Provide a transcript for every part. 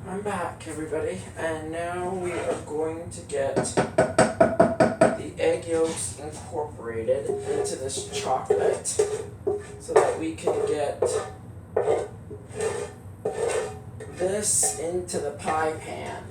I'm back, everybody, and now we are going to get the egg yolks incorporated into this chocolate so that we can get this into the pie pan.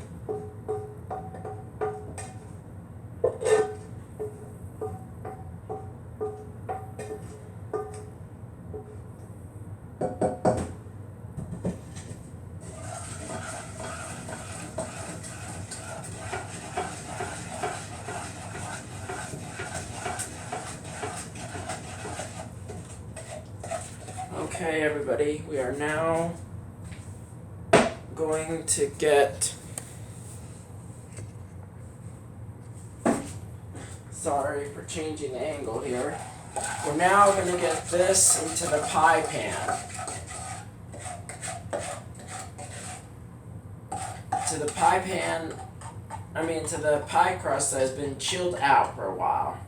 Okay, everybody, we are now going to get, sorry for changing the angle here, we're now going to get this into the pie pan. To the pie pan, to the pie crust that has been chilled out for a while.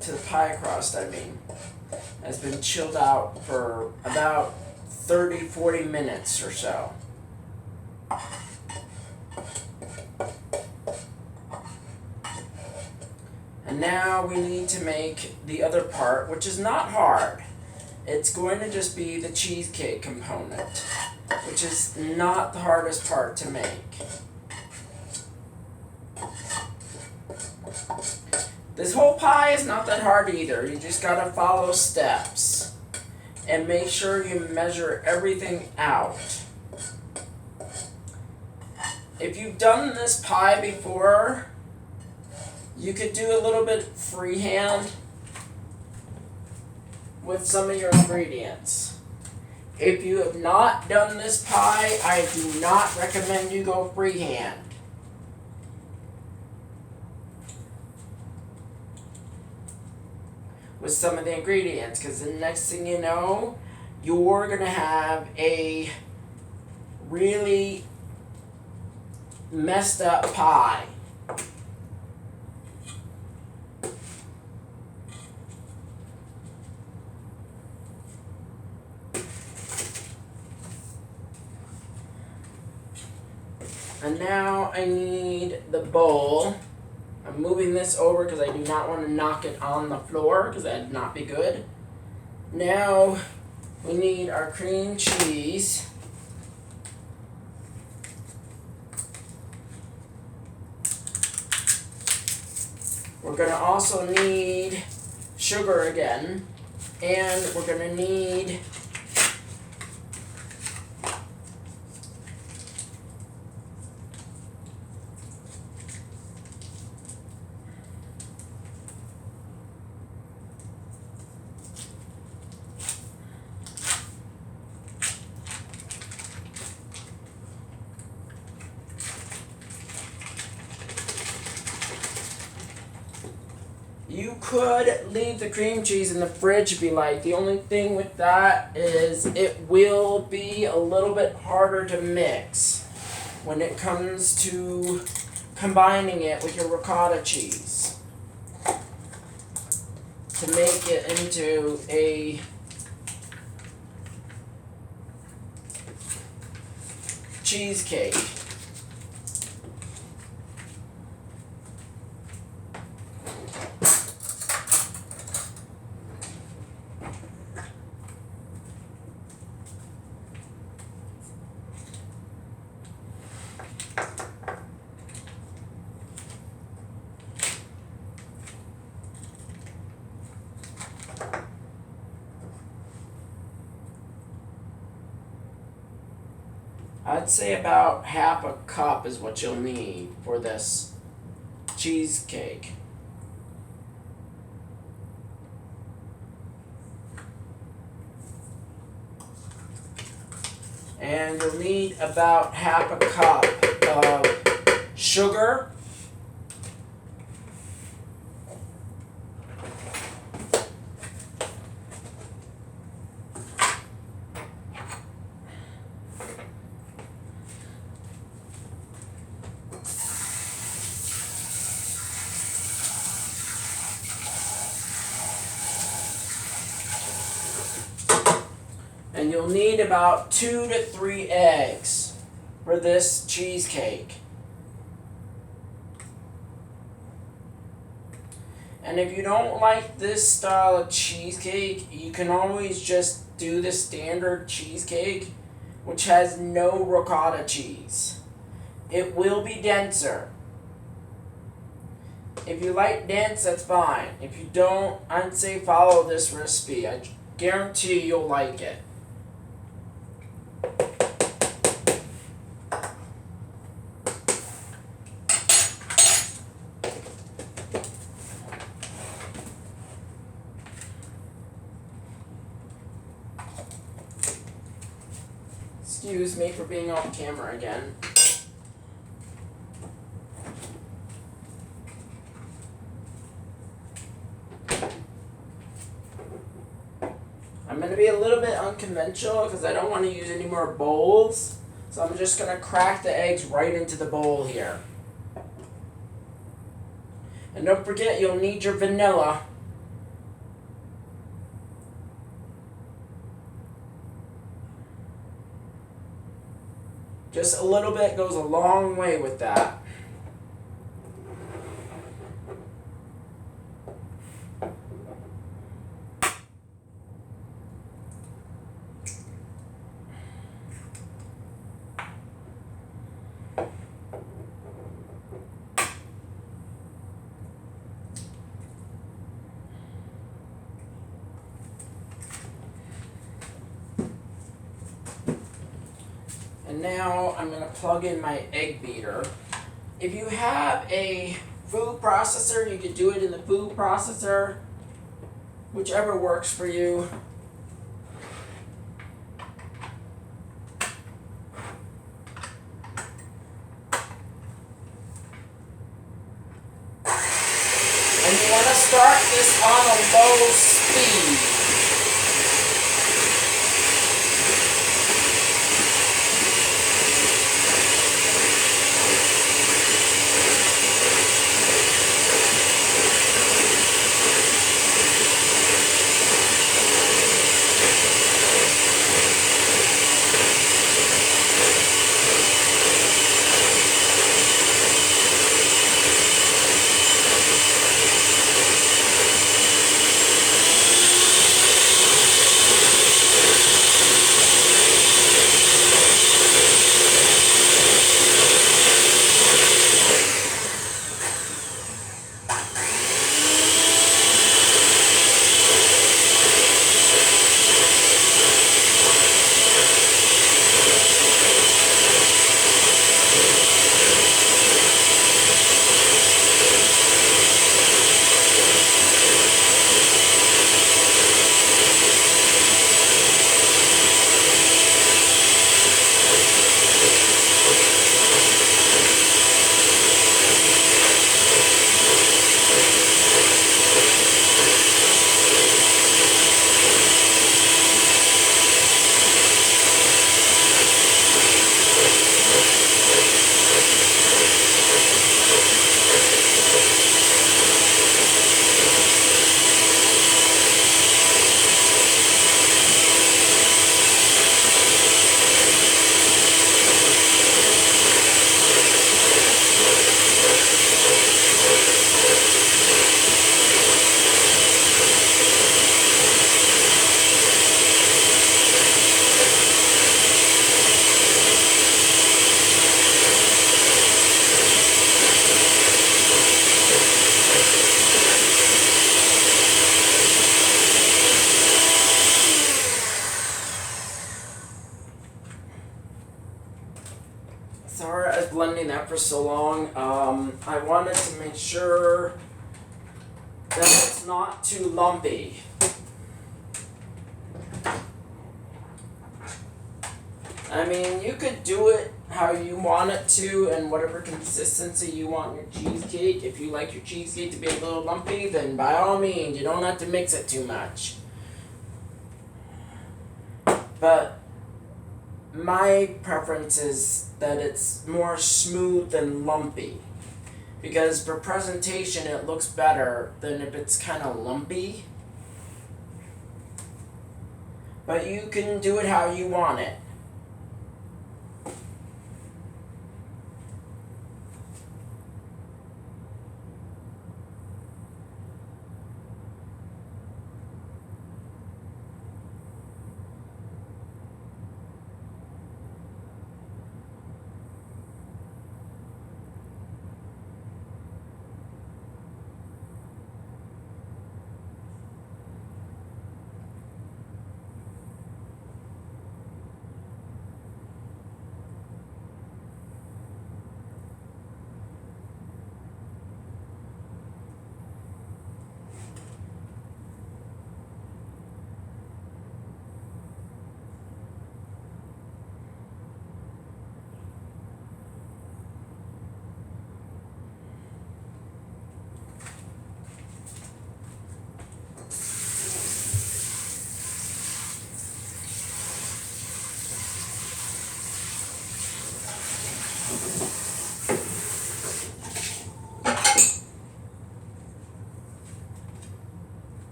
To the pie crust, has been chilled out for about 30-40 minutes or so. And now we need to make the other part, which is not hard. It's going to just be the cheesecake component, which is not the hardest part to make. This whole pie is not that hard either. You just gotta follow steps and make sure you measure everything out. If you've done this pie before, you could do a little bit freehand with some of your ingredients. If you have not done this pie, I do not recommend you go freehand. With some of the ingredients, because the next thing you know, you're going to have a really messed up pie. And now I need the bowl. I'm moving this over because I do not want to knock it on the floor because that would not be good. Now we need our cream cheese. We're going to also need sugar again, and we're going to need you could leave the cream cheese in the fridge if you like. The only thing with that is it will be a little bit harder to mix when it comes to combining it with your ricotta cheese to make it into a cheesecake. I'd say about half a cup is what you'll need for this cheesecake. And you'll need about half a cup of sugar. And you'll need about 2 to 3 eggs for this cheesecake. And if you don't like this style of cheesecake, you can always just do the standard cheesecake, which has no ricotta cheese. It will be denser. If you like dense, that's fine. If you don't, I'd say follow this recipe. I guarantee you'll like it. Excuse me for being off camera again. I'm going to be a little bit unconventional because I don't want to use any more bowls. So I'm just going to crack the eggs right into the bowl here. And don't forget, you'll need your vanilla. Just a little bit goes a long way with that. And now I'm going to plug in my egg beater. If you have a food processor, you could do it in the food processor, whichever works for you. And you want to start this on a low speed. Sorry I was blending that for so long. I wanted to make sure that it's not too lumpy. I mean, you could do it how you want it to and whatever consistency you want your cheesecake. If you like your cheesecake to be a little lumpy, then by all means, you don't have to mix it too much. But my preference is that it's more smooth than lumpy. Because for presentation, it looks better than if it's kind of lumpy. but you can do it how you want it.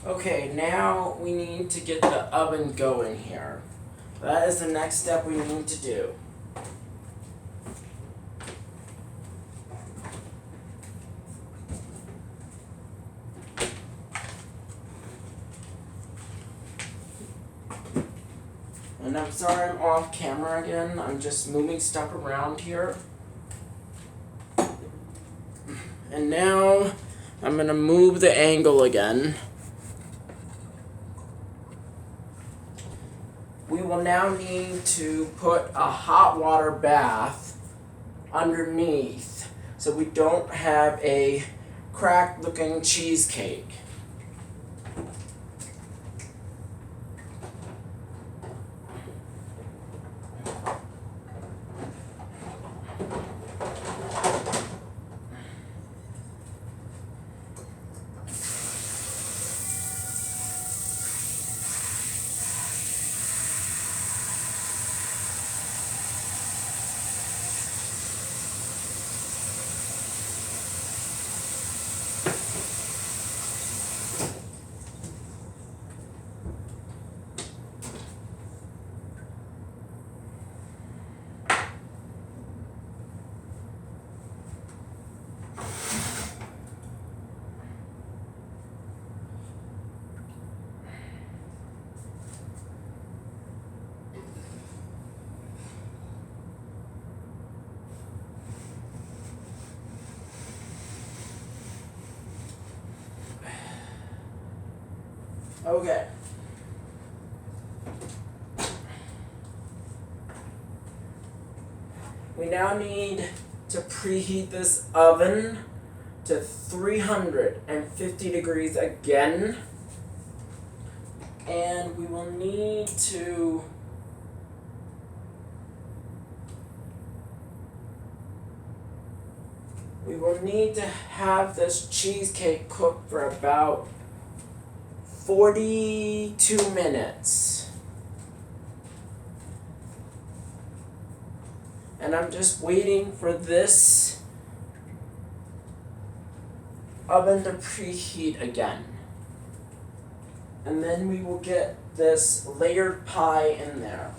Okay, now we need to get the oven going here. That is the next step we need to do. And I'm sorry I'm off camera again. I'm just moving stuff around here. And now I'm going to move the angle again. We will now need to put a hot water bath underneath so we don't have a cracked looking cheesecake. Okay. We now need to preheat this oven to 350 degrees again. And we will need to have this cheesecake cook for about 42 minutes. And I'm just waiting for this oven to preheat again. And then we will get this layered pie in there.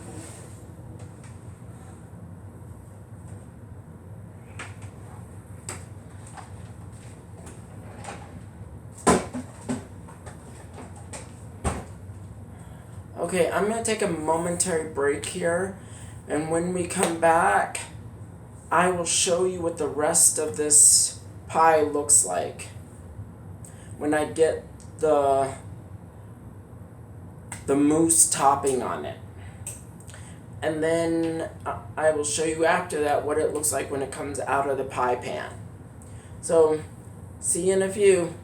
Okay, I'm going to take a momentary break here, and when we come back, I will show you what the rest of this pie looks like when I get the mousse topping on it. And then I will show you after that what it looks like when it comes out of the pie pan. So, see you in a few.